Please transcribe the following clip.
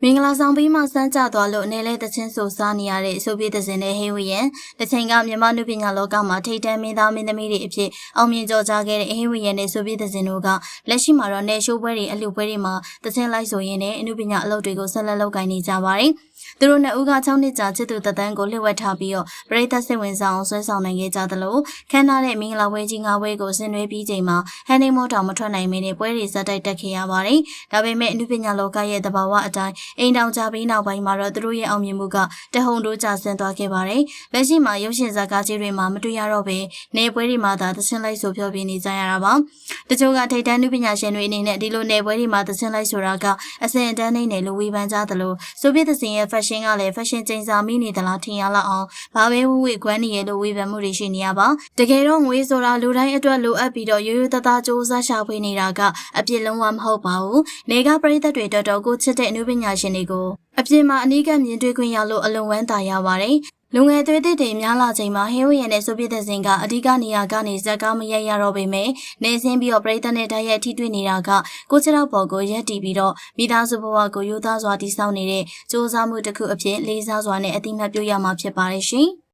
မင်္ဂလာဆောင်ပြီးမှစမ်းကြသွားလို့နယ်လဲတချင်းဆိုစားနေရတဲ့ဆိုဗီယက်ဇင်နဲ့ဟေးဝီယန်တချိန်ကမြန်မာလူပညာလောကမှာထိတ်တန့်မင်းသားမင်းသမီးတွေအဖြစ်အောင်မြင်ကြော်ကြားခဲ့တဲ့ဟေးဝီယန်နဲ့ဆိုဗီယက်ဇင်တို့ကလက်ရှိမှာတော့နယ်ရှိုးပွဲတွေအလှပွဲတွေမှာတချင်းလိုက်ဆိုရင်းနဲ့အမှုပညာအလုပ်တွေကိုဆက်လက်လုပ်ကိုင်နေကြပါတယ်။သူတို့နှစ်ဦးက6နှစ်ကြာချစ်သူတသန်းကိုလှည့်ဝက်ထားပြီးတော့ပရိသတ်စိတ်ဝင်စားအောင်ဆွဲဆောင်နိုင်ခဲ့ကြသလိုခမ်းနားတဲ့မင်္ဂလာပွဲကြီး9ပွဲကိုဆင်နွှဲပြီးချိန်မှာဟန်နီမောတောင်မထွက်နိုင်မင်းနဲ့ပွဲတွေဇက်တိုက်တက်ခဲ့ရပါတယ်။ဒါပေမဲ့အမှုပညာလောကရဲ့သဘာဝအတိုင်းအိမ်တောင်ကြပြီးနောက်ပိုင်းမှာတော့သူတို့ရဲ့အောင်မြင်မှုကတဟုန်တိုးကျဆင်းသွားခဲ့ပါတယ်။လက်ရှိမှာရုပ်ရှင်ဇာတ်ကားကြီးတွေမှာမတွေ့ရတော့ဘဲနေပွဲတွေမှာသာသချင်းလိုက်ဆိုပြောပြနေကြရတာပါ။တချို့ကထိတ်တန်းနုပညာရှင်တွေအနေနဲ့ဒီလိုနေပွဲတွေမှာသချင်းလိုက်ဆိုတာကအစဉ်အတန်းနေတယ်လို့ဝေဖန်ကြသလိုဆိုဗီယက်ဇင်ရဲ့ fashion ကလည်း fashion ကျင်းစာမိနေသလားထင်ရလောက်အောင်ဘာပဲဝဝကွမ်းနေရလို့ဝေဖန်မှုတွေရှိနေရပါ။တကယ်တော့ငွေဆိုတာလူတိုင်းအတွက်လိုအပ်ပြီးတော့ရိုးရိုးသားသားစူးစမ်းရှာဖွေနေတာကအပြစ်လုံးဝမဟုတ်ပါဘူး။နေကပရိသတ်တွေတော်တော်ကိုချစ်တဲ့နုပညာရှင်တွေကိုအပြင်မှာအနီးကပ်မြင်တွေ့ခွင့်ရလို့အလွန်ဝမ်းသာရပါတယ်။လူငယ်သွေးသစ်တွေများလာချိန်မှာဟေးဝီယန်နဲ့ဆိုဗီယက်ဇင်ကအဓိကနေရာကနေဇက်ကားမရိုက်ရတော့ပေမဲ့နေစင်းပြီးတော့ပရိသတ်နဲ့တိုက်ရိုက်ထိတွေ့နေတာကကိုချရောက်ပေါ်ကိုရက်တီပြီးတော့မိသားစုဘဝကိုရိုးသားစွာတည်ဆောက်နေတဲ့စူးစမ်းမှုတစ်ခုအဖြစ်လေးစားစွာနဲ့အတိမတ်ပြုရမှာဖြစ်ပါတယ်ရှင်။